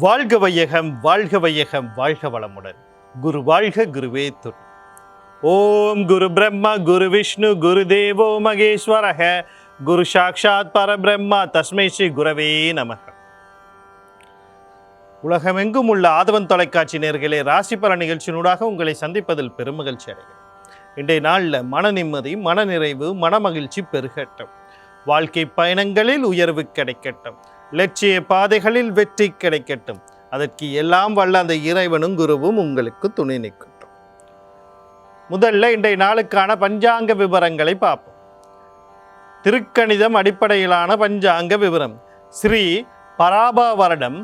வாழ்க வையகம், வாழ்க வையகம், வாழ்க வளமுடன். குரு வாழ்க, குருவே துணை. ஓம் குரு பிரம்மா, குரு விஷ்ணு, குரு தேவோ மகேஸ்வரக, குரு சாக்ஷாத் பரபிரம்மா, தஸ்மை ஸ்ரீ குரவே நமக. உலகமெங்கும் உள்ள ஆதவன் தொலைக்காட்சி நேயர்களே, ராசி பல நிகழ்ச்சியினூடாக உங்களை சந்திப்பதில் பெருமகிழ்ச்சி அடைகிறேன். இன்றைய நாளில் மன நிம்மதி, மன நிறைவு, மனமகிழ்ச்சி பெருகட்டும். வாழ்க்கை பயணங்களில் உயர்வு கிடைக்கட்டும். லட்சிய பாதைகளில் வெற்றி கிடைக்கட்டும். அதற்கு எல்லாம் வல்ல அந்த இறைவனும் குருவும் உங்களுக்கு துணை நிற்கட்டும். முதல்ல இன்றைய நாளுக்கான பஞ்சாங்க விவரங்களை பார்ப்போம். திருக்கணிதம் அடிப்படையிலான பஞ்சாங்க விவரம். ஸ்ரீ பராப வருடம்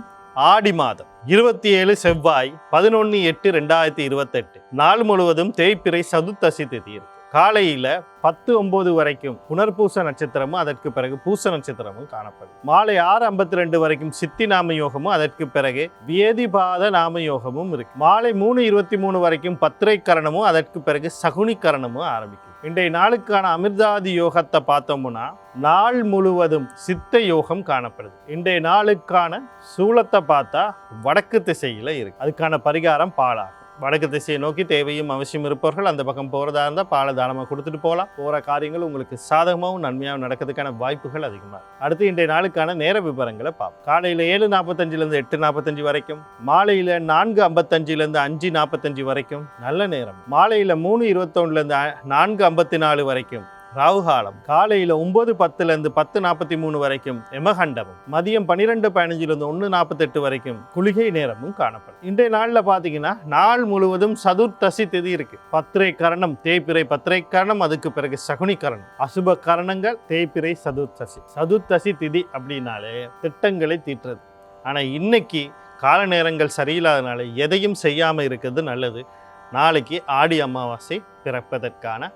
ஆடி மாதம் 27 செவ்வாய் 11/8/2028. நாள் முழுவதும் தேய்பிறை சதுர்த்தசி திதி இருக்கு. காலையில் 10:09 வரைக்கும் புனர்பூச நட்சத்திரமும் அதற்கு பிறகு பூச நட்சத்திரமும் காணப்படும். மாலை 6:52 வரைக்கும் சித்தி நாம யோகமும் அதற்கு பிறகு வேதிபாத நாம யோகமும் இருக்கு. மாலை 3:23 வரைக்கும் பத்திரை கரணமும் அதற்கு பிறகு சகுனி கரணமும் ஆரம்பிக்கும். இன்றைய நாளுக்கான அமிர்தாதி யோகத்தை பார்த்தோம்னா நாள் முழுவதும் சித்த யோகம் காணப்படுது. இன்றைய நாளுக்கான சூலத்தை பார்த்தா வடக்கு திசையில இருக்கு. அதுக்கான பரிகாரம் பாலாகும். வடக்கு திசையை நோக்கி தேவையும் அவசியம் இருப்பவர்கள் அந்த பக்கம் போகிறதா இருந்தால் பாலை தானமாக கொடுத்துட்டு போகலாம். போகிற காரியங்கள் உங்களுக்கு சாதகமாகவும் நன்மையாகவும் நடக்கிறதுக்கான வாய்ப்புகள் அதிகமாக. அடுத்து இன்றைய நாளுக்கான நேர விவரங்களை பார்ப்போம். காலையில் 7:45 8:45 வரைக்கும், மாலையில் 4:55 5:45 வரைக்கும் நல்ல நேரம். மாலையில் 3:21 4:54 வரைக்கும் ராகு காலம். காலையில் 9:10 10:43 வரைக்கும் யமகண்டமும், மதியம் 12:15 1:48 வரைக்கும் குளிகை நேரமும் காணப்படும். இன்றைய நாளில் பார்த்தீங்கன்னா நாள் முழுவதும் சதுர்த்தசி திதி இருக்கு. பத்திரை கரணம், தேய்பிறை பத்திரை கரணம், அதுக்கு பிறகு சகுனி கரணம். அசுப கரணங்கள் தேய்பிறை சதுர்த்தசி. சதுர்த்தசி திதி அப்படின்னாலே திட்டங்களை தீட்டுறது. ஆனால் இன்னைக்கு கால நேரங்கள் சரியில்லாதனால எதையும் செய்யாமல் இருக்கிறது நல்லது. நாளைக்கு ஆடி அமாவாசை பிறப்பதற்கான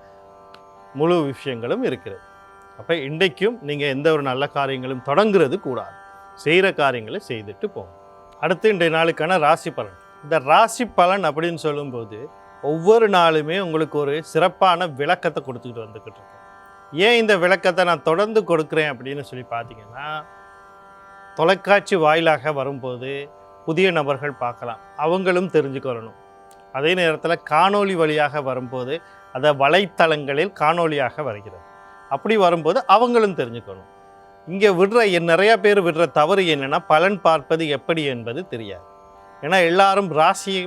முழு விஷயங்களும் இருக்கிறது. அப்போ இன்றைக்கும் நீங்கள் எந்த ஒரு நல்ல காரியங்களும் தொடங்குறது கூடாது. செய்கிற காரியங்களை செய்துட்டு போகும். அடுத்து இன்றைய நாளுக்கான ராசி பலன். இந்த ராசி பலன் அப்படின்னு சொல்லும்போது ஒவ்வொரு நாளுமே உங்களுக்கு ஒரு சிறப்பான விளக்கத்தை கொடுத்துக்கிட்டு வந்துக்கிட்டு இருக்கேன். ஏன் இந்த விளக்கத்தை நான் தொடர்ந்து கொடுக்குறேன் அப்படின்னு சொல்லி பார்த்தீங்கன்னா, தொலைக்காட்சி வாயிலாக வரும்போது புதிய நபர்கள் பார்க்கலாம், அவங்களும் தெரிஞ்சுக்கொள்ளணும். அதே நேரத்தில் காணொளி வழியாக வரும்போது அதை வலைத்தளங்களில் காணொலியாக வருகிறது. அப்படி வரும்போது அவங்களும் தெரிஞ்சுக்கணும். இங்கே நிறையா பேர் விடுற தவறு என்னென்னா, பலன் பார்ப்பது எப்படி என்பது தெரியாது. ஏன்னா எல்லாரும் ராசியை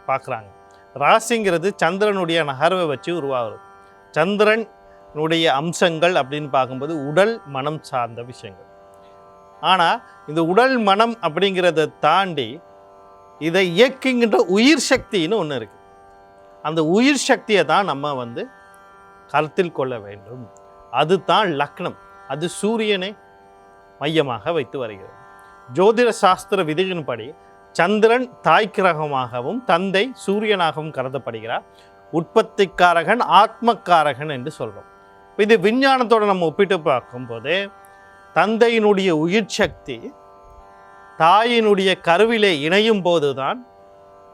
பார்க்குறாங்க. ராசிங்கிறது சந்திரனுடைய நகர்வை வச்சு உருவாகுது. சந்திரனுடைய அம்சங்கள் அப்படின்னு பார்க்கும்போது உடல் மனம் சார்ந்த விஷயங்கள். ஆனால் இந்த உடல் மனம் அப்படிங்கிறத தாண்டி இதை இயக்குகின்ற உயிர் சக்தின்னு ஒன்று இருக்குது. அந்த உயிர் சக்தியை தான் நம்ம கருத்தில் கொள்ள வேண்டும். அது தான் லக்னம். அது சூரியனை மையமாக வைத்து வருகிறது. ஜோதிட சாஸ்திர விதியின்படி சந்திரன் தாய் கிரகமாகவும் தந்தை சூரியனாகவும் கருதப்படுகிறார். உற்பத்திக்காரகன் ஆத்மக்காரகன் என்று சொல்கிறோம். இது விஞ்ஞானத்தோடு நம்ம ஒப்பிட்டு பார்க்கும்போது தந்தையினுடைய உயிர் சக்தி தாயினுடைய கருவிலே இணையும் போது தான்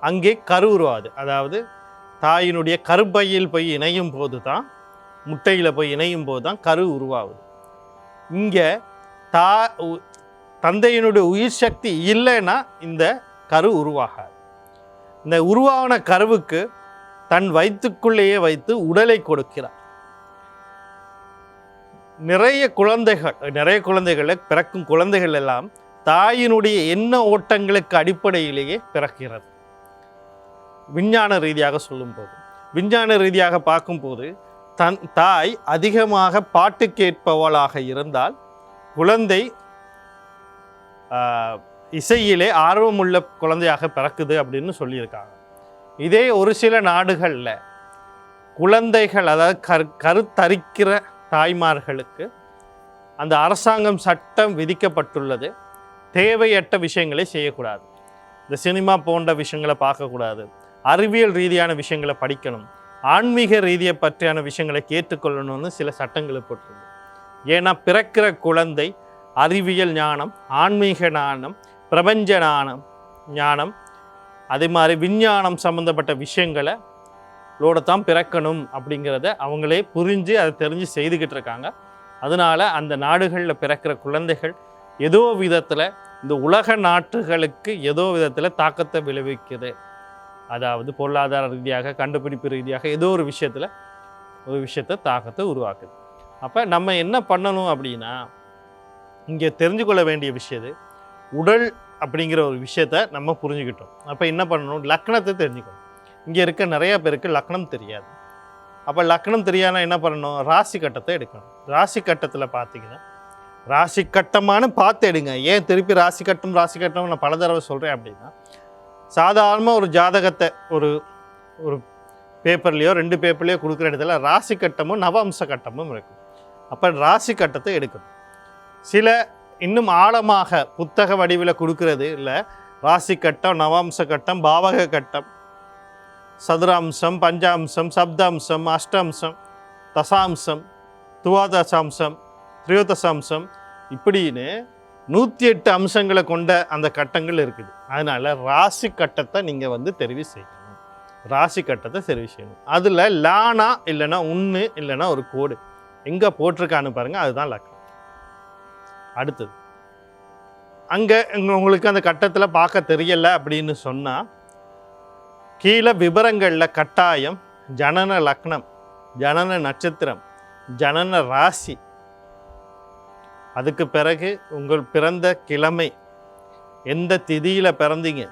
அங்கே கரு உருவாது. அதாவது தாயினுடைய கருப்பையில் போய் இணையும் போது தான், முட்டையில் போய் இணையும் போது தான் கரு உருவாகுது. இங்கே தந்தையினுடைய உயிர் சக்தி இல்லைன்னா இந்த கரு உருவாகாது. இந்த உருவான கருவுக்கு தன் வயிற்றுக்குள்ளேயே வைத்து உடலை கொடுக்கிறார். நிறைய குழந்தைகளில் பிறக்கும் குழந்தைகள் எல்லாம் தாயினுடைய எண்ண ஓட்டங்களுக்கு அடிப்படையிலேயே பிறக்கிறது. விஞ்ஞான ரீதியாக சொல்லும்போது, விஞ்ஞான ரீதியாக பார்க்கும்போது தாய் அதிகமாக பாட்டு கேட்பவளாக இருந்தால் குழந்தை இசையிலே ஆர்வமுள்ள குழந்தையாக பிறக்குது அப்படின்னு சொல்லியிருக்காங்க. இதே ஒரு சில நாடுகளில் குழந்தைகள், அதாவது கருத்தரிக்கிற தாய்மார்களுக்கு அந்த அரசாங்கம் சட்டம் விதிக்கப்பட்டுள்ளது. தேவையற்ற விஷயங்களை செய்யக்கூடாது. இந்த சினிமா போன்ற விஷயங்களை பார்க்கக்கூடாது. அறிவியல் ரீதியான விஷயங்களை படிக்கணும். ஆன்மீக ரீதியை பற்றியான விஷயங்களை கேட்டுக்கொள்ளணும்னு சில சட்டங்களை போட்டிருக்கு. ஏன்னா பிறக்கிற குழந்தை அறிவியல் ஞானம், ஆன்மீக ஞானம், பிரபஞ்ச ஞானம், அதே மாதிரி விஞ்ஞானம் சம்மந்தப்பட்ட விஷயங்களோட தான் பிறக்கணும் அப்படிங்கிறத அவங்களே புரிஞ்சு அதை தெரிஞ்சு செய்துக்கிட்டு இருக்காங்க. அதனால் அந்த நாடுகளில் பிறக்கிற குழந்தைகள் ஏதோ விதத்தில் இந்த உலக நாட்டுகளுக்கு ஏதோ விதத்தில் தாக்கத்தை விளைவிக்குது. அதாவது பொருளாதார ரீதியாக, கண்டுபிடிப்பு ரீதியாக ஏதோ ஒரு விஷயத்தை தாக்கத்தை உருவாக்குது. அப்போ நம்ம என்ன பண்ணணும் அப்படின்னா, இங்கே தெரிஞ்சு கொள்ள வேண்டிய விஷயத்து உடல் அப்படிங்கிற ஒரு விஷயத்தை நம்ம புரிஞ்சுக்கிட்டோம். அப்போ என்ன பண்ணணும், லக்னத்தை தெரிஞ்சுக்கணும். இங்கே இருக்க நிறைய பேருக்கு லக்னம் தெரியாது. அப்போ லக்னம் தெரியாதுன்னா என்ன பண்ணணும், ராசி கட்டத்தை எடுக்கணும். ராசி கட்டத்தில் பார்த்தீங்கன்னா, ராசி கட்டமானு பார்த்து எடுங்க. ஏன் திருப்பி ராசி கட்டம் நான் பல தடவை சொல்கிறேன் அப்படின்னா, சாதாரணமாக ஒரு ஜாதகத்தை ஒரு பேப்பர்லேயோ 2 பேப்பர்லேயோ கொடுக்குற இடத்துல ராசி கட்டமும் நவம்ச கட்டமும் இருக்கும். அப்போ ராசி கட்டத்தை எடுக்கணும். சில இன்னும் ஆழமாக புத்தக வடிவில் கொடுக்கறது இல்லை. ராசி கட்டம், நவம்ச கட்டம், பாவக கட்டம், சதுராம்சம், பஞ்சாம்சம், சப்தாம்சம், அஷ்டாம்சம், தசாம்சம், துவாதசாம்சம், திரியோதசாம்சம் இப்படின்னு 108 அம்சங்களை கொண்ட அந்த கட்டங்கள் இருக்குது. அதனால் ராசி கட்டத்தை நீங்கள் தெரிவு செய்யணும். ராசி கட்டத்தை தெரிவு செய்யணும். அதில் லானா இல்லைன்னா ஒன்று இல்லைன்னா ஒரு கோடு எங்கே போட்டிருக்கான்னு பாருங்கள், அதுதான் லக்னம். அடுத்தது, அங்கே உங்களுக்கு அந்த கட்டத்தில் பார்க்க தெரியலை அப்படின்னு சொன்னால், கீழே விவரங்களில் கட்டாயம் ஜனன லக்னம், ஜனன நட்சத்திரம், ஜனன ராசி, அதுக்கு பிறகு உங்கள் பிறந்த கிழமை, எந்த திதியில் பிறந்தீங்க,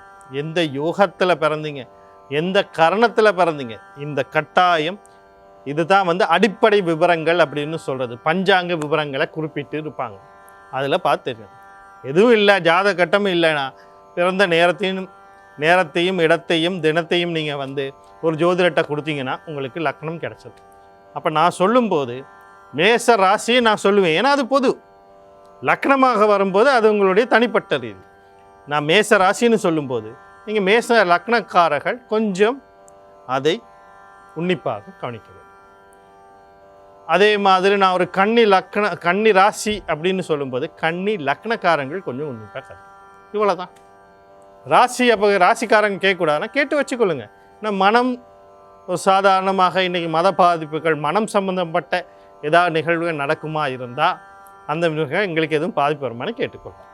எந்த யோகத்தில் பிறந்தீங்க, எந்த கரணத்தில் பிறந்தீங்க, இந்த கட்டாயம் இதுதான் அடிப்படை விவரங்கள் அப்படின்னு சொல்கிறது. பஞ்சாங்க விவரங்களை குறிப்பிட்டு இருப்பாங்க. அதில் பார்த்து தெரியும். எதுவும் இல்லை, ஜாத கட்டமும் இல்லைன்னா பிறந்த நேரத்தையும் இடத்தையும் தினத்தையும் நீங்கள் ஒரு ஜோதிடத்தை கொடுத்தீங்கன்னா உங்களுக்கு லக்னம் கிடச்சிடும். அப்போ நான் சொல்லும்போது மேச ராசியை நான் சொல்லுவேன், ஏன்னா அது பொது. லக்னமாக வரும்போது அது உங்களுடைய தனிப்பட்ட ரீதி. நான் மேச ராசின்னு சொல்லும்போது நீங்கள் மேச லக்னக்காரர்கள் கொஞ்சம் அதை உன்னிப்பாக கவனிக்க வேண்டும். அதே மாதிரி நான் ஒரு கன்னி ராசி அப்படின்னு சொல்லும்போது கன்னி லக்னக்காரங்கள் கொஞ்சம் உன்னிப்பாக கவனிக்கும். இவ்வளோதான். ராசி அப்போ ராசிக்காரங்க கேட்கக்கூடாதுன்னா கேட்டு வச்சுக்கொள்ளுங்க. நான் மனம் ஒரு சாதாரணமாக இன்றைக்கி மத பாதிப்புகள், மனம் சம்பந்தப்பட்ட ஏதாவது நிகழ்வுகள் நடக்குமா இருந்தால் அந்த எங்களுக்கு எதுவும் பாதிப்பு வருமானு கேட்டுக்கொள்ளலாம்.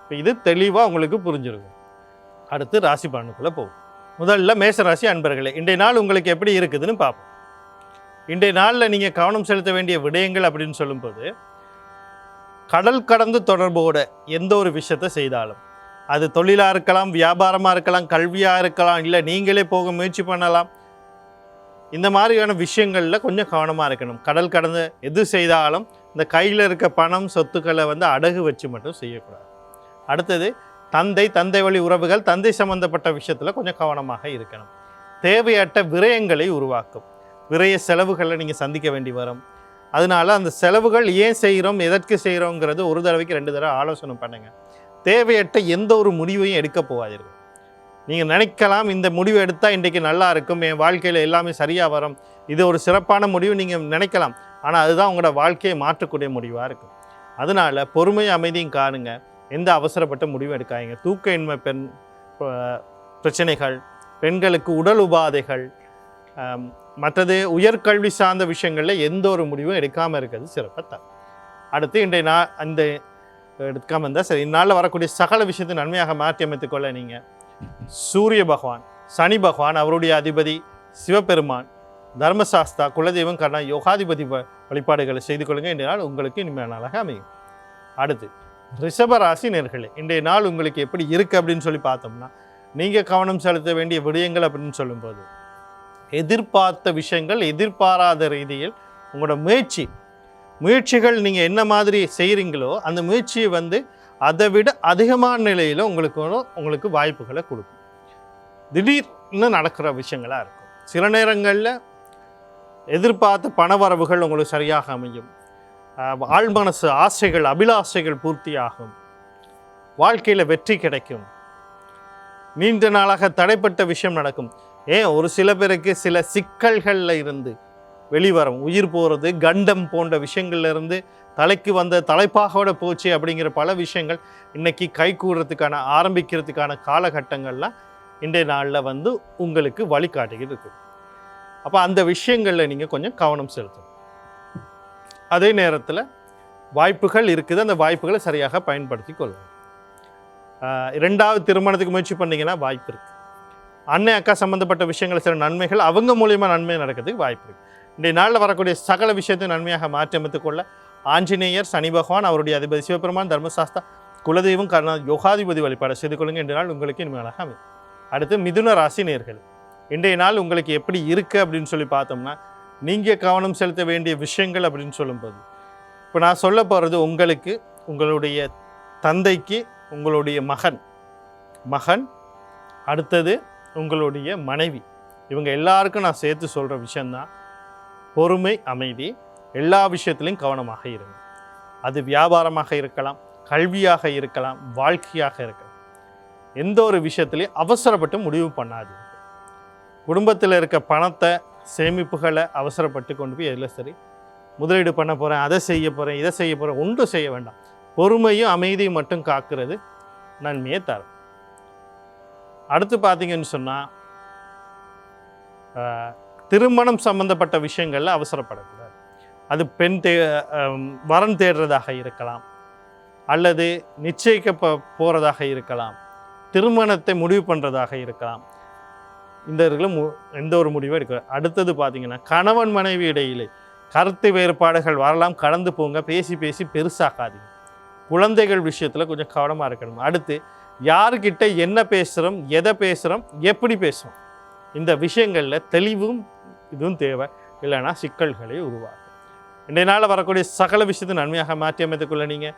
இப்போ இது தெளிவாக உங்களுக்கு புரிஞ்சிருக்கும். அடுத்து ராசி பலனுக்குள்ளே போகும். முதல்ல மேசராசி அன்பர்களே, இன்றைய நாள் உங்களுக்கு எப்படி இருக்குதுன்னு பார்ப்போம். இன்றைய நாளில் நீங்கள் கவனம் செலுத்த வேண்டிய விடயங்கள் அப்படின்னு சொல்லும்போது, கடல் கடந்து தொடர்போடு எந்த ஒரு விஷயத்தை செய்தாலும், அது தொழிலாக இருக்கலாம், வியாபாரமாக இருக்கலாம், கல்வியாக இருக்கலாம், இல்லை நீங்களே போக முயற்சி பண்ணலாம், இந்த மாதிரியான விஷயங்களில் கொஞ்சம் கவனமாக இருக்கணும். கடல் கடந்து எது செய்தாலும் இந்த கையில் இருக்க பணம் சொத்துக்களை அடகு வச்சு மட்டும் செய்யக்கூடாது. அடுத்தது தந்தை வழி உறவுகள், தந்தை சம்பந்தப்பட்ட விஷயத்தில் கொஞ்சம் கவனமாக இருக்கணும். தேவையற்ற விரயங்களை உருவாக்கும். விரய செலவுகளை நீங்கள் சந்திக்க வேண்டி வரும். அதனால அந்த செலவுகள் ஏன் செய்கிறோம், எதற்கு செய்கிறோங்கிறது ஒரு தடவைக்கு 2 தடவை ஆலோசனை பண்ணுங்கள். தேவையற்ற எந்த ஒரு முடிவையும் எடுக்க போகாதீர்கள். நீங்கள் நினைக்கலாம், இந்த முடிவு எடுத்தால் இன்றைக்கு நல்லா இருக்கும், என் வாழ்க்கையில் எல்லாமே சரியாக வரும், இது ஒரு சிறப்பான முடிவு நீங்கள் நினைக்கலாம். ஆனால் அதுதான் உங்களோட வாழ்க்கையை மாற்றக்கூடிய முடிவாக இருக்கும். அதனால் பொறுமையும் அமைதியும் காணுங்க. எந்த அவசரப்பட்ட முடிவும் எடுக்காதீங்க. தூக்க பெண் பிரச்சனைகள், பெண்களுக்கு உடல் உபாதைகள், மற்றது உயர்கல்வி சார்ந்த விஷயங்களில் எந்த ஒரு முடிவும் எடுக்காமல் இருக்கிறது சிறப்பாக. அடுத்து இன்றைய அந்த எடுக்காமல் இருந்தால் சரி, இந்நாளில் வரக்கூடிய சகல விஷயத்தை நன்மையாக மாற்றி அமைத்துக்கொள்ள நீங்கள் சூரிய பகவான், சனி பகவான், அவருடைய அதிபதி சிவபெருமான், தர்மசாஸ்தா, குலதெய்வம், கர்ணா, யோகாதிபதி வழிபாடுகளை செய்து கொள்ளுங்கள். இன்றைய நாள் உங்களுக்கு இனிமையான நாளாக அமையும். அடுத்து ரிஷபராசி நேர்களே, இன்றைய நாள் உங்களுக்கு எப்படி இருக்குது அப்படின்னு சொல்லி பார்த்தோம்னா, நீங்கள் கவனம் செலுத்த வேண்டிய விடயங்கள் அப்படின்னு சொல்லும்போது, எதிர்பார்த்த விஷயங்கள் எதிர்பாராத ரீதியில் உங்களோட முயற்சிகள் நீங்கள் என்ன மாதிரி செய்கிறீங்களோ அந்த முயற்சியை அதை விட அதிகமான நிலையில் உங்களுக்கு வாய்ப்புகளை கொடுக்கும். திடீர்னு நடக்கிற விஷயங்களாக இருக்கும். சில நேரங்களில் எதிர்பார்த்த பணவரவுகள் உங்களுக்கு சரியாக அமையும். ஆழ்மனசு ஆசைகள், அபிலாசைகள் பூர்த்தியாகும். வாழ்க்கையில் வெற்றி கிடைக்கும். நீண்ட நாளாக தடைப்பட்ட விஷயம் நடக்கும். ஏன் ஒரு சில பேருக்கு சில சிக்கல்களில் இருந்து வெளிவரும், உயிர் போகிறது, கண்டம் போன்ற விஷயங்கள்ல இருந்து தலைக்கு வந்த தலைப்பாகோட போச்சு அப்படிங்கிற பல விஷயங்கள் இன்னைக்கு கைகூடுறதுக்கான ஆரம்பிக்கிறதுக்கான காலகட்டங்கள்லாம் இன்றைய நாளில் உங்களுக்கு வழிகாட்டிக்கிட்டு இருக்கு. அப்போ அந்த விஷயங்களில் நீங்கள் கொஞ்சம் கவனம் செலுத்தணும். அதே நேரத்தில் வாய்ப்புகள் இருக்குது. அந்த வாய்ப்புகளை சரியாக பயன்படுத்தி கொள்ளுங்கள். 2வது திருமணத்துக்கு முயற்சி பண்ணிங்கன்னா வாய்ப்பு இருக்குது. அண்ணன் அக்கா சம்மந்தப்பட்ட விஷயங்கள் சில நன்மைகள் அவங்க மூலியமாக நன்மை நடக்கிறதுக்கு வாய்ப்பு இருக்குது. இன்றைய நாளில் வரக்கூடிய சகல விஷயத்தை நன்மையாக மாற்றியமைத்துக் கொள்ள ஆஞ்சநேயர், சனி பகவான், அவருடைய அதிபதி சிவபெருமான், தர்மசாஸ்தா, குலதெய்வம், யோகாதிபதி வழிபாடு செய்து கொள்ளுங்க. இன்றைய நாள் உங்களுக்கு இனிமையாக அமையும். அடுத்து மிதுன ராசி நேயர்கள், இன்றைய நாள் உங்களுக்கு எப்படி இருக்குது அப்படின்னு சொல்லி பார்த்தோம்னா, நீங்கள் கவனம் செலுத்த வேண்டிய விஷயங்கள் அப்படின்னு சொல்லும்போது, இப்போ நான் சொல்ல போகிறது உங்களுக்கு, உங்களுடைய தந்தைக்கு, உங்களுடைய மகன், அடுத்தது உங்களுடைய மனைவி, இவங்க எல்லாருக்கும் நான் சேர்த்து சொல்கிற விஷயந்தான் பொறுமை, அமைதி. எல்லா விஷயத்துலையும் கவனமாக இருங்க. அது வியாபாரமாக இருக்கலாம், கல்வியாக இருக்கலாம், வாழ்க்கையாக இருக்கலாம். எந்த ஒரு விஷயத்துலையும் அவசரப்பட்டு முடிவு பண்ணாது. குடும்பத்தில் இருக்க பணத்தை, சேமிப்புகளை அவசரப்பட்டு கொண்டு போய் எதில் சரி முதலீடு பண்ண போகிறேன், அதை செய்ய போகிறேன், இதை செய்ய போகிறேன், ஒன்றும் செய்ய வேண்டாம். பொறுமையும் அமைதியும் மட்டும் காக்கிறது நன்மையை தரும். அடுத்து பார்த்தீங்கன்னு சொன்னால், திருமணம் சம்பந்தப்பட்ட விஷயங்களில் அவசரப்படக்கூடாது. அது வரன் தேடுறதாக இருக்கலாம், அல்லது நிச்சயிக்க போகிறதாக இருக்கலாம், திருமணத்தை முடிவு பண்ணுறதாக இருக்கலாம். இந்த இதில் எந்த ஒரு முடிவும் எடுக்க. அடுத்தது பார்த்திங்கன்னா, கணவன் மனைவி இடையிலே கருத்து வேறுபாடுகள் வரலாம், கடந்து போங்க. பேசி பெருசாக்காதீங்க. குழந்தைகள் விஷயத்தில் கொஞ்சம் கவனமாக இருக்கணும். அடுத்து யாருக்கிட்ட என்ன பேசுகிறோம், எதை பேசுகிறோம், எப்படி பேசுகிறோம், இந்த விஷயங்களில் தெளிவும் இதுவும் தேவை. இல்லைன்னா சிக்கல்களை உருவாகும். இன்றைய நாளில் வரக்கூடிய சகல விஷயத்தை நன்மையாக மாற்றி அமைத்துக்கொள்ள நீங்கள்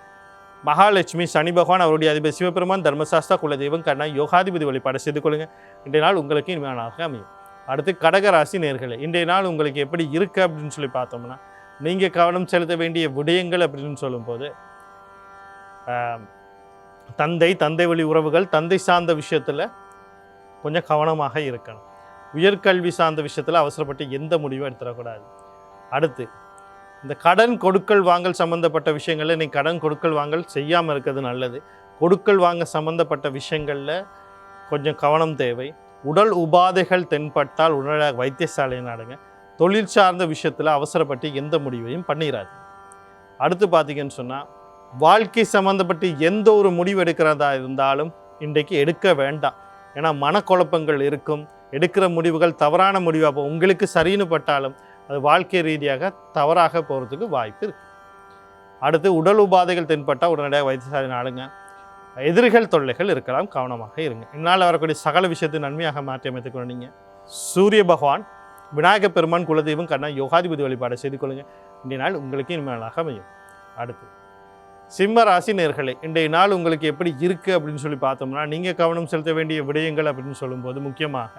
மகாலட்சுமி, சனி பகவான், அவருடைய அதிபதி சிவபெருமான், தர்மசாஸ்தா, குலதெய்வம், யோகாதிபதி வழிபாடு செய்து கொள்ளுங்கள். இன்றைய நாள் உங்களுக்கு இனிமையானாக அமையும். அடுத்து கடகராசி நேயர்களே, இன்றைய நாள் உங்களுக்கு எப்படி இருக்குது அப்படின்னு சொல்லி பார்த்தோம்னா, நீங்கள் கவனம் செலுத்த வேண்டிய விடயங்கள் அப்படின்னு சொல்லும்போது, தந்தை வழி உறவுகள், தந்தை சார்ந்த விஷயத்தில் கொஞ்சம் கவனமாக இருக்கணும். உயர்கல்வி சார்ந்த விஷயத்தில் அவசரப்பட்டு எந்த முடிவும் எடுத்துடக்கூடாது. அடுத்து இந்த கடன் கொடுக்கல் வாங்கல் சம்மந்தப்பட்ட விஷயங்களில் நீங்கள் கடன் கொடுக்கல் வாங்கல் செய்யாமல் இருக்கிறது நல்லது. கொடுக்கல் வாங்க சம்மந்தப்பட்ட விஷயங்களில் கொஞ்சம் கவனம் தேவை. உடல் உபாதைகள் தென்பட்டால் உடனடியாக வைத்தியசாலையை நாடுங்க. தொழில் சார்ந்த விஷயத்தில் அவசரப்பட்டு எந்த முடிவையும் பண்ணிடாது. அடுத்து பார்த்தீங்கன்னு சொன்னால், வாழ்க்கை சம்மந்தப்பட்டு எந்த ஒரு முடிவு எடுக்கிறதா இருந்தாலும் இன்றைக்கு எடுக்க வேண்டாம். ஏன்னா மனக்குழப்பங்கள் இருக்கும். எடுக்கிற முடிவுகள் தவறான முடிவாக உங்களுக்கு சரின்னு பட்டாலும் அது வாழ்க்கை ரீதியாக தவறாக போகிறதுக்கு வாய்ப்பு இருக்குது. அடுத்து உடல் உபாதைகள் தென்பட்டால் உடனடியாக வைத்தியசாலை நாடுங்க. எதிரிகள் தொல்லைகள் இருக்கலாம், கவனமாக இருங்க. இந்நாள் வரக்கூடிய சகல விஷயத்தை நன்மையாக மாற்றி அமைத்துக்கொள்ள நீங்கள் சூரிய பகவான், விநாயகப் பெருமான், குலதெய்வம், யோகாதிபதி வழிபாடு செய்து கொள்ளுங்கள். இன்றைய நாள் உங்களுக்கு இனிமையாக அமையும். அடுத்து சிம்ம ராசி நேயர்களே, இன்றைய நாள் உங்களுக்கு எப்படி இருக்குது அப்படின்னு சொல்லி பார்த்தோம்னா, நீங்கள் கவனம் செலுத்த வேண்டிய விடயங்கள் அப்படின்னு சொல்லும்போது, முக்கியமாக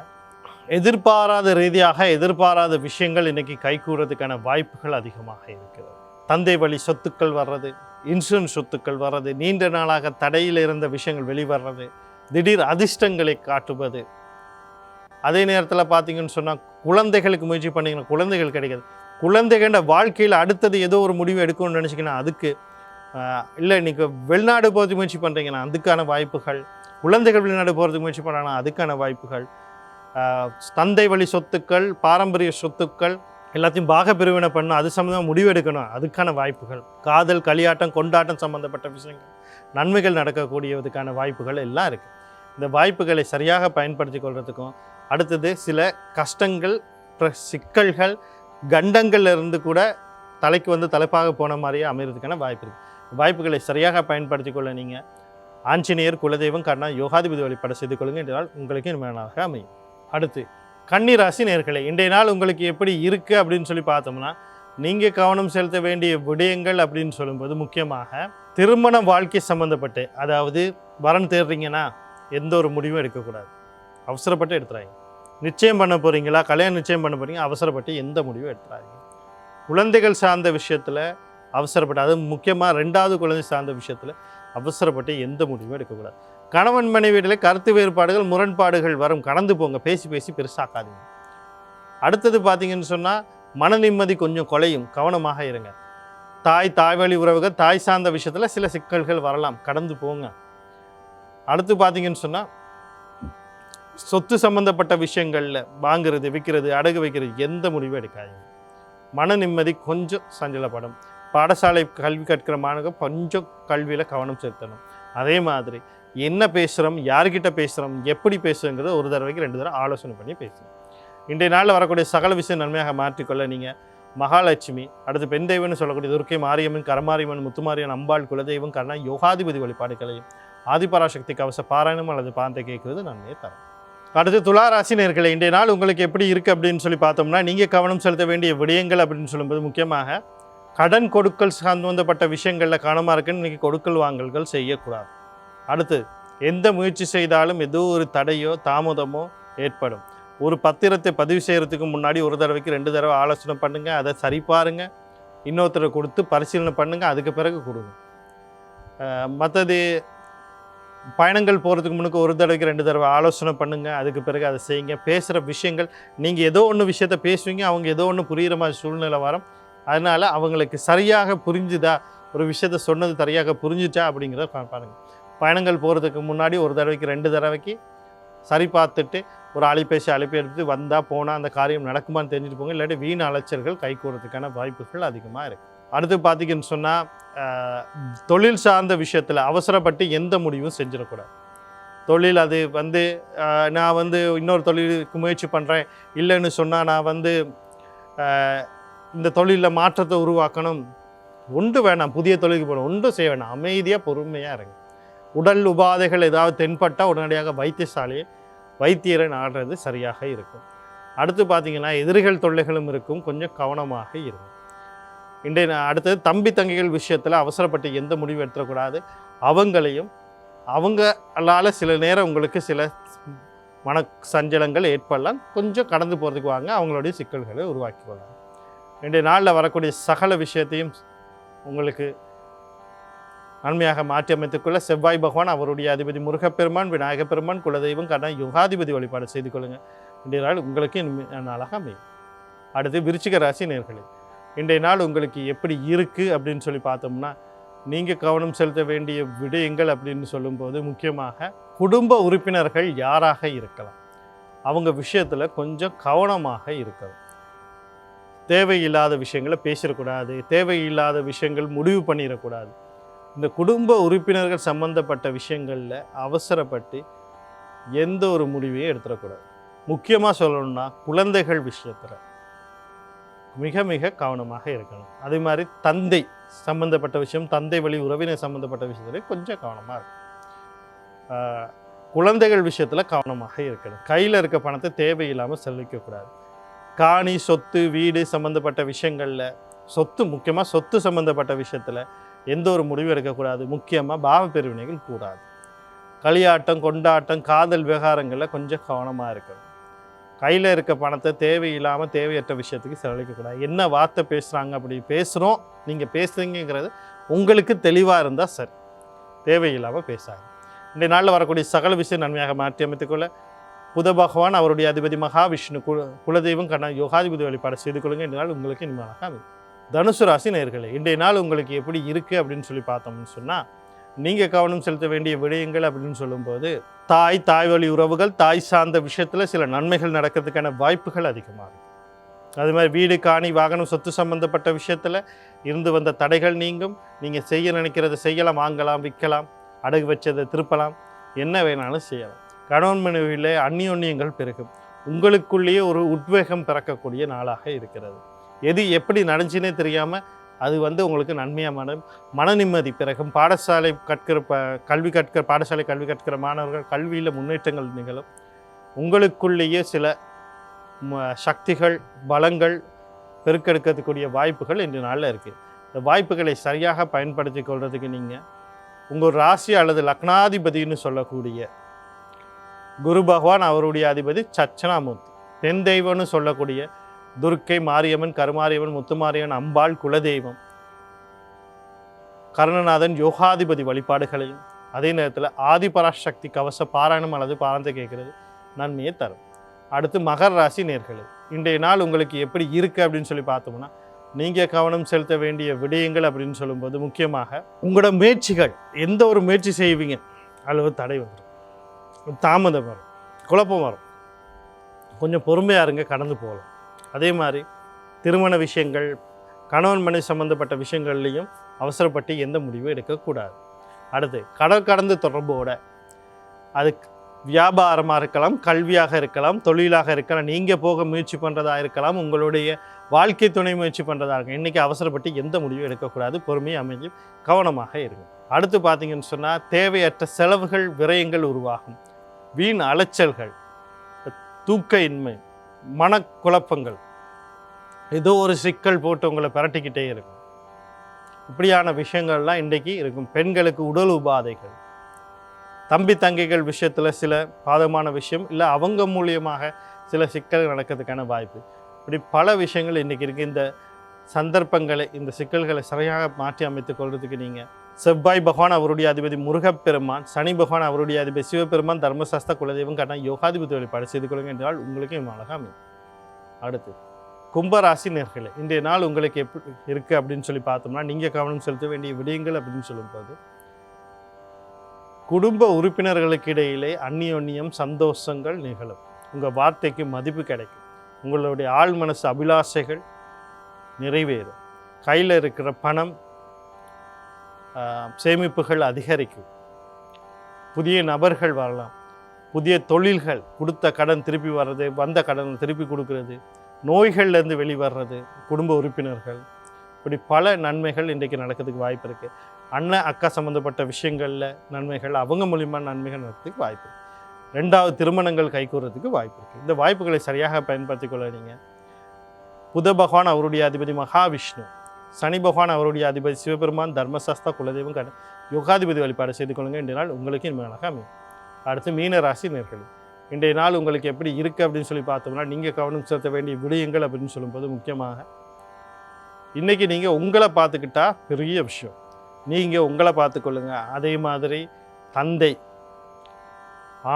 எதிர்பாராத ரீதியாக எதிர்பாராத விஷயங்கள் இன்றைக்கி கைகூறதுக்கான வாய்ப்புகள் அதிகமாக இருக்கிறது. தந்தை வழி சொத்துக்கள் வர்றது, இன்சூரன்ஸ் சொத்துக்கள் வர்றது, நீண்ட நாளாக தடையில் இருந்த விஷயங்கள் வெளிவர்றது, திடீர் அதிர்ஷ்டங்களை காட்டுவது. அதே நேரத்தில் பார்த்தீங்கன்னு சொன்னால், குழந்தைகளுக்கு முயற்சி பண்ணிங்கன்னா குழந்தைகள் கிடைக்காது. குழந்தைகள வாழ்க்கையில் அடுத்தது ஏதோ ஒரு முடிவு எடுக்கணும்னு நினச்சிங்கன்னா அதுக்கு இல்லை, இன்றைக்கி வெளிநாடு போகிறதுக்கு முயற்சி பண்ணுறீங்கன்னா அதுக்கான வாய்ப்புகள், குழந்தைகள் வெளிநாடு போகிறதுக்கு முயற்சி பண்ணுறாங்கன்னா அதுக்கான வாய்ப்புகள், தந்தை வழி சொத்துக்கள், பாரம்பரிய சொத்துக்கள் எல்லாத்தையும் பாக பிரிவினை பண்ணணும், அது சம்மந்தமாக முடிவு எடுக்கணும், அதுக்கான வாய்ப்புகள், காதல், களியாட்டம், கொண்டாட்டம் சம்மந்தப்பட்ட விஷயங்கள், நன்மைகள் நடக்கக்கூடியதுக்கான வாய்ப்புகள் எல்லாம் இருக்குது. இந்த வாய்ப்புகளை சரியாக பயன்படுத்தி கொள்வதுக்கும், அடுத்தது சில கஷ்டங்கள், சிக்கல்கள், கண்டங்கள்ல இருந்து கூட தலைக்கு வந்து தலைப்பாக போன மாதிரியே அமைகிறதுக்கான வாய்ப்பு இருக்குது. வாய்ப்புகளை சரியாக பயன்படுத்தி கொள்ள நீங்கள் ஆஞ்சநேயர், குலதெய்வம், யோகாதிபதி வழிபாடு செய்து கொள்ளுங்கள். என்றால் உங்களுக்கு இனிமையாக அமையும். அடுத்து கன்னிராசி நேயர்களே, இன்றைய நாள் உங்களுக்கு எப்படி இருக்குது அப்படின்னு சொல்லி பார்த்தோம்னா, நீங்கள் கவனம் செலுத்த வேண்டிய விடயங்கள் அப்படின்னு சொல்லும்போது, முக்கியமாக திருமண வாழ்க்கை சம்மந்தப்பட்டு, அதாவது வரன் தேடுறீங்கன்னா எந்த ஒரு முடிவும் எடுக்கக்கூடாது, அவசரப்பட்டு எடுத்துறாங்க. நிச்சயம் பண்ண போகிறீங்களா, கல்யாணம் நிச்சயம் பண்ண போகிறீங்க, அவசரப்பட்டு எந்த முடிவும் எடுத்துறாங்க. குழந்தைகள் சார்ந்த விஷயத்தில் அவசரப்பட்டு, அது முக்கியமாக 2வது குழந்தை சார்ந்த விஷயத்தில் அவசரப்பட்டு எந்த முடிவும் எடுக்கக்கூடாது. கணவன் மனைவியிலே கருத்து வேறுபாடுகள், முரண்பாடுகள் வரும், கடந்து போங்க. பேசி பெருசாக்காதீங்க. அடுத்தது பார்த்தீங்கன்னு சொன்னால், மன நிம்மதி கொஞ்சம் குலையும், கவனமாக இருங்க. தாய் வழி உறவுகள், தாய் சார்ந்த விஷயத்தில் சில சிக்கல்கள் வரலாம், கடந்து போங்க. அடுத்து பார்த்தீங்கன்னு சொன்னால், சொத்து சம்மந்தப்பட்ட விஷயங்களில் வாங்குறது, விற்கிறது, அடகு வைக்கிறது எந்த முடிவும் எடுக்காதீங்க. மன நிம்மதி கொஞ்சம் சஞ்சலப்படும். பாடசாலை கல்வி கற்கிற மாணவர்கள் கொஞ்சம் கல்வியில் கவனம் செலுத்தணும். அதே மாதிரி என்ன பேசுகிறோம், யார்கிட்ட பேசுகிறோம், எப்படி பேசுகிறோங்கிறத ஒரு தடவைக்கு 2 தடவை ஆலோசனை பண்ணி பேசணும். இன்றைய நாளில் வரக்கூடிய சகல விஷயம் நன்மையாக மாற்றிக்கொள்ள நீங்கள் மகாலட்சுமி, அடுத்து பெண் தெய்வம்னு சொல்லக்கூடிய துர்க்கை மாரியம்மன், கரமாரியம்மன், முத்துமாரியம்மன், அம்பாள், குலதெய்வம், கர்ணா யோகாதிபதி வழிபாடுகளையும் ஆதிபராசக்தி கவச பாராயணம் அல்லது பாந்தை கேட்கறது நன்மையை தரும். அடுத்து துலா ராசி நேயர்களே, இன்றைய நாள் உங்களுக்கு எப்படி இருக்குது அப்படின்னு சொல்லி பார்த்தோம்னா, நீங்கள் கவனம் செலுத்த வேண்டிய விடயங்கள் அப்படின்னு சொல்லும்போது முக்கியமாக கடன் கொடுக்கல் சம்பந்தப்பட்ட விஷயங்களில் கவனமாக இருக்குன்னு இன்றைக்கி கொடுக்கல் வாங்கல்கள் செய்யக்கூடாது. அடுத்து எந்த முயற்சி செய்தாலும் ஏதோ ஒரு தடையோ தாமதமோ ஏற்படும். ஒரு பத்திரத்தை பதிவு செய்கிறதுக்கு முன்னாடி ஒரு தடவைக்கு 2 தடவை ஆலோசனை பண்ணுங்கள், அதை சரி பாருங்கள், இன்னொருத்தரை கொடுத்து பரிசீலனை பண்ணுங்கள், அதுக்கு பிறகு கொடுங்க. மற்றது பயணங்கள் போகிறதுக்கு முன்னுக்கு ஒரு தடவைக்கு 2 தடவை ஆலோசனை பண்ணுங்கள், அதுக்கு பிறகு அதை செய்யுங்க. பேசுகிற விஷயங்கள் நீங்கள் ஏதோ ஒன்று விஷயத்த பேசுவீங்க, அவங்க ஏதோ ஒன்று புரிகிற மாதிரி சூழ்நிலை வரும். அதனால் அவங்களுக்கு சரியாக புரிஞ்சுதா, ஒரு விஷயத்த சொன்னது சரியாக புரிஞ்சுச்சா அப்படிங்கிறத பாருங்கள். பயணங்கள் போகிறதுக்கு முன்னாடி ஒரு தடவைக்கு 2 தடவைக்கு சரி பார்த்துட்டு ஒரு அழைப்பு எடுத்து வந்தால் போனால் அந்த காரியம் நடக்குமான்னு தெரிஞ்சுட்டு போங்க. இல்லாட்டி வீண் அலைச்சல்கள் கைகூறதுக்கான வாய்ப்புகள் அதிகமாக இருக்குது. அடுத்து பார்த்திங்கன்னு சொன்னால் தொழில் சார்ந்த விஷயத்தில் அவசரப்பட்டு எந்த முடிவும் செஞ்சிடக்கூடாது. தொழில் அது நான் இன்னொரு தொழிலுக்கு முயற்சி பண்ணுறேன், இல்லைன்னு சொன்னால் நான் இந்த தொழிலில் மாற்றத்தை உருவாக்கணும், ஒன்று வேணாம், புதிய தொழிலுக்கு போகணும், ஒன்றும் செய்ய வேணாம், அமைதியாக பொறுமையாக இருங்க. உடல் உபாதைகள் ஏதாவது தென்பட்டால் உடனடியாக வைத்தியரை நாடுறது சரியாக இருக்கும். அடுத்து பார்த்திங்கன்னா எதிரிகள் தொல்லைகளும் இருக்கும், கொஞ்சம் கவனமாக இருக்கும். அடுத்தது தம்பி தங்கைகள் விஷயத்தில் அவசரப்பட்டு எந்த முடிவு எடுத்துடக்கூடாது. அவங்களால் சில நேரம் உங்களுக்கு சில மன சஞ்சலங்கள் ஏற்படலாம், கொஞ்சம் கடந்து போகிறதுக்கு வாங்க, அவங்களுடைய சிக்கல்களை உருவாக்கி கொள்ளலாம். இன்றைய நாளில் வரக்கூடிய சகல விஷயத்தையும் உங்களுக்கு நன்மையாக மாற்றி அமைத்துக்கொள்ள செவ்வாய் பகவான், அவருடைய அதிபதி முருகப்பெருமான், விநாயகப் பெருமான், குலதெய்வம், கர்ணா யோகாதிபதி வழிபாடு செய்து கொள்ளுங்கள். இன்றைய நாள் உங்களுக்கு நாளாக அமையும். அடுத்து விருச்சிக ராசி நேயர்களே, இன்றைய நாள் உங்களுக்கு எப்படி இருக்குது அப்படின்னு சொல்லி பார்த்தோம்னா, நீங்கள் கவனம் செலுத்த வேண்டிய விடயங்கள் அப்படின்னு சொல்லும்போது முக்கியமாக குடும்ப உறுப்பினர்கள் யாராக இருக்கலாம், அவங்க விஷயத்தில் கொஞ்சம் கவனமாக இருக்கணும். தேவையில்லாத விஷயங்களை பேசிடக்கூடாது, தேவையில்லாத விஷயங்கள் முடிவு பண்ணிடக்கூடாது. இந்த குடும்ப உறுப்பினர்கள் சம்பந்தப்பட்ட விஷயங்களில் அவசரப்பட்டு எந்த ஒரு முடிவையும் எடுத்துடக்கூடாது. முக்கியமாக சொல்லணும்னா குழந்தைகள் விஷயத்தில் மிக மிக கவனமாக இருக்கணும். அதே மாதிரி தந்தை சம்மந்தப்பட்ட விஷயம், தந்தை வழி உறவினர் சம்மந்தப்பட்ட விஷயத்துல கொஞ்சம் கவனமாக இருக்கணும். குழந்தைகள் விஷயத்தில் கவனமாக இருக்கணும். கையில் இருக்க பணத்தை தேவையில்லாமல் செலவிக்கக்கூடாது. காணி, சொத்து, வீடு சம்மந்தப்பட்ட விஷயங்களில், முக்கியமாக சொத்து சம்மந்தப்பட்ட விஷயத்தில் எந்த ஒரு முடிவு எடுக்கக்கூடாது. முக்கியமாக பாவ பிரிவினைகள் கூடாது. களியாட்டம், கொண்டாட்டம், காதல் விவகாரங்களில் கொஞ்சம் கவனமாக இருக்கணும். கையில் இருக்க பணத்தை தேவையில்லாமல் தேவையற்ற விஷயத்துக்கு செலவழிக்கக்கூடாது. என்ன வார்த்தை பேசுகிறாங்க, அப்படி பேசுகிறோம், நீங்கள் பேசுகிறீங்கிறது உங்களுக்கு தெளிவாக இருந்தால் சரி, தேவையில்லாமல் பேசாது. இன்றைய நாளில் வரக்கூடிய சகல விஷயம் நன்மையாக மாற்றி அமைத்துக்கொள்ள புத பகவான், அவருடைய அதிபதி மகாவிஷ்ணு, குலதெய்வம், கர்ணா யோகாதிபதி வழிபாடு செய்து கொள்ளுங்கள். இந்த நாள் உங்களுக்கு இனிமையாக அமையும். தனுசு ராசி நேயர்களே, இன்றைய நாள் உங்களுக்கு எப்படி இருக்குது அப்படின்னு சொல்லி பார்த்தோம்னு சொன்னால், நீங்கள் கவனம் செலுத்த வேண்டிய விடயங்கள் அப்படின்னு சொல்லும்போது தாய் வழி உறவுகள், தாய் சார்ந்த விஷயத்தில் சில நன்மைகள் நடக்கிறதுக்கான வாய்ப்புகள் அதிகமாக இருக்கும். அது மாதிரி வீடு, காணி, வாகனம், சொத்து சம்பந்தப்பட்ட விஷயத்தில் இருந்து வந்த தடைகள் நீங்கும். நீங்கள் செய்ய நினைக்கிறத செய்யலாம், வாங்கலாம், விற்கலாம், அடகு வச்சதை திருப்பலாம், என்ன வேணாலும் செய்யலாம். கணவன் மனைவியில் அந்நியோன்யங்கள் பெருகும். உங்களுக்குள்ளேயே ஒரு உத்வேகம் பிறக்கக்கூடிய நாளாக இருக்கிறது. எது எப்படி நடந்துச்சுன்னே தெரியாமல் அது உங்களுக்கு நன்மையாக மன நிம்மதி பிறகும். பாடசாலை கற்கிற மாணவர்கள் கல்வியில் முன்னேற்றங்கள் நிகழும். உங்களுக்குள்ளேயே சில சக்திகள், பலங்கள் பெருக்கெடுக்கக்கூடிய வாய்ப்புகள் இன்று நாளில் இருக்குது. இந்த வாய்ப்புகளை சரியாக பயன்படுத்தி கொள்வதுக்கு நீங்கள் உங்கள் ராசி அல்லது லக்னாதிபதினு சொல்லக்கூடிய குரு பகவான், அவருடைய அதிபதி சச்சனாமூர்த்தி, பெண் தெய்வம்னு சொல்லக்கூடிய துர்க்கை மாரியம்மன், கருமாரியம்மன், முத்துமாரியம்மன், அம்பாள், குலதெய்வம், கர்ணநாதன் யோகாதிபதி வழிபாடுகளையும், அதே நேரத்தில் ஆதிபராசக்தி கவச பாராயணம் அல்லது பாரந்தை கேட்கறது நன்மையை தரும். அடுத்து மகர ராசி நேயர்களே, இன்றைய நாள் உங்களுக்கு எப்படி இருக்குது அப்படின்னு சொல்லி பார்த்தோம்னா, நீங்கள் கவனம் செலுத்த வேண்டிய விடயங்கள் அப்படின்னு சொல்லும்போது முக்கியமாக உங்களோட முயற்சிகள், எந்த ஒரு முயற்சி செய்வீங்க அல்லது தடை வந்துடும், தாமதம் வரும், குழப்பம் வரும், கொஞ்சம் பொறுமையாக இருங்க, கடந்து போகலாம். அதே மாதிரி திருமண விஷயங்கள், கணவன் மனைவி சம்பந்தப்பட்ட விஷயங்கள்லையும் அவசரப்பட்டு எந்த முடிவும் எடுக்கக்கூடாது. அடுத்து கடல் கடந்து தொடர்போட, அது வியாபாரமாக இருக்கலாம், கல்வியாக இருக்கலாம், தொழிலாக இருக்கலாம், நீங்கள் போக முயற்சி பண்ணுறதா இருக்கலாம், உங்களுடைய வாழ்க்கை துணை முயற்சி பண்ணுறதா இருக்கும். இன்றைக்கி அவசரப்பட்டு எந்த முடிவும் எடுக்கக்கூடாது. பொறுமையை அமைஞ்சும் கவனமாக இருக்கும். அடுத்து பார்த்தீங்கன்னு சொன்னால் தேவையற்ற செலவுகள், விரயங்கள் உருவாகும். வீண் அலைச்சல்கள், தூக்க இன்மை, மனக்குழப்பங்கள், ஏதோ ஒரு சிக்கல் போட்டு உங்களை பிரட்டிக்கிட்டே இருக்கும். இப்படியான விஷயங்கள்லாம் இன்றைக்கி இருக்கும். பெண்களுக்கு உடல் உபாதைகள், தம்பி தங்கைகள் விஷயத்தில் சில பாதமான விஷயம், இல்லை அவங்க மூலியமாக சில சிக்கல்கள் நடக்கிறதுக்கான வாய்ப்பு. இப்படி பல விஷயங்கள் இன்றைக்கி இருக்குது. இந்த சந்தர்ப்பங்களை, இந்த சிக்கல்களை சரியாக மாற்றி அமைத்து கொள்வதுக்கு நீங்கள் செவ்வாய் பகவான் அவருடைய அதிபதி முருகப்பெருமான், சனி பகவான் அவருடைய அதிபதி சிவபெருமான், தர்மசாஸ்திர குலதெய்வம் கண்ணா யோகாதிபதி வழிபாடு செய்து கொள்ளுங்க என்றால் உங்களுக்கு அழகாக அமையும். அடுத்து கும்பராசி நேர்களே, இன்றைய நாள் உங்களுக்கு எப்படி இருக்குது அப்படின்னு சொல்லி பார்த்தோம்னா, நீங்கள் கவனம் செலுத்த வேண்டிய விடயங்கள் அப்படின்னு சொல்லும்போது, குடும்ப உறுப்பினர்களுக்கு இடையிலே அந்நியோன்யம், சந்தோஷங்கள் நிகழும். உங்கள் வார்த்தைக்கு மதிப்பு கிடைக்கும். உங்களுடைய ஆள் மனசு அபிலாஷைகள் நிறைவேறும். கையில் இருக்கிற பணம், சேமிப்புகள் அதிகரிக்கும். புதிய நபர்கள் வரலாம். புதிய தொழில்கள், கொடுத்த கடன் திருப்பி வர்றது, வந்த கடன் திருப்பி கொடுக்கறது, நோய்கள்லேருந்து வெளிவர்றது, குடும்ப உறுப்பினர்கள், இப்படி பல நன்மைகள் இன்றைக்கு நடக்கிறதுக்கு வாய்ப்பு இருக்குது. அண்ணன் அக்கா சம்மந்தப்பட்ட விஷயங்களில் நன்மைகள், அவங்க மூலியமான நன்மைகள் நடக்கிறதுக்கு வாய்ப்பு இருக்குது. 2வது திருமணங்கள் கைகூறதுக்கு வாய்ப்பு இருக்குது. இந்த வாய்ப்புகளை சரியாக பயன்படுத்தி கொள்ள நீங்கள் புத பகவான் அவருடைய அதிபதி மகாவிஷ்ணு, சனி பகவான் அவருடைய அதிபதி சிவபெருமான், தர்மசாஸ்திர குலதெய்வம் கண்ண யோகாதிபதி வழிபாடு செய்து கொள்ளுங்கள். இன்றைய நாள் உங்களுக்கு இனிமையாக அமையும். அடுத்து மீன ராசி நேர்களே, இன்றைய நாள் உங்களுக்கு எப்படி இருக்குது அப்படின்னு சொல்லி பார்த்தோம்னா, நீங்கள் கவனம் செலுத்த வேண்டிய விடயங்கள் அப்படின்னு சொல்லும்போது, முக்கியமாக இன்றைக்கி நீங்கள் உங்களை பார்த்துக்கிட்டா பெரிய விஷயம். நீங்கள் உங்களை பார்த்துக்கொள்ளுங்க. அதே மாதிரி தந்தை,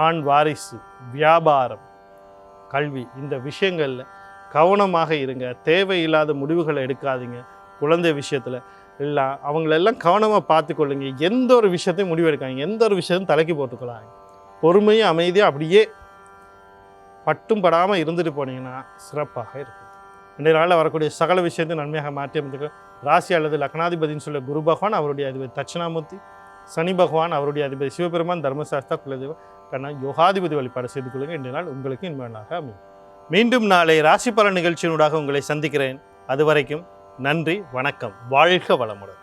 ஆண் வாரிசு, வியாபாரம், கல்வி, இந்த விஷயங்களில் கவனமாக இருங்க. தேவையில்லாத முடிவுகளை எடுக்காதீங்க. குழந்தை விஷயத்தில் எல்லாம் அவங்களெல்லாம் கவனமாக பார்த்துக்கொள்ளுங்க. எந்த ஒரு விஷயத்தையும் முடிவு எடுக்காங்க. எந்த ஒரு விஷயத்தையும் தலைக்கு போட்டுக்கொள்ளாங்க. பொறுமையும் அமைதியாக அப்படியே பட்டும் படாமல் இருந்துட்டு போனீங்கன்னா சிறப்பாக இருக்கும். இன்றைய நாளில் வரக்கூடிய சகல விஷயத்தையும் நன்மையாக மாற்றி அமைத்துக்க. ராசி அல்லது லக்னாதிபதினு சொல்ல குரு பகவான் அவருடைய அதிபதி தட்சிணாமூர்த்தி, சனி பகவான் அவருடைய அதிபதி சிவபெருமான், தர்மசாஸ்திர குலதெய்வம் கண்ணா யோகாதிபதி வழிபாடு செய்து கொள்ளுங்கள். இன்றைய நாள் உங்களுக்கு இன்மையாக அமையும். மீண்டும் நாளை ராசி பலன் நிகழ்ச்சியினூடாக உங்களை சந்திக்கிறேன். அதுவரைக்கும் நன்றி, வணக்கம், வாழ்க வளமுடன்.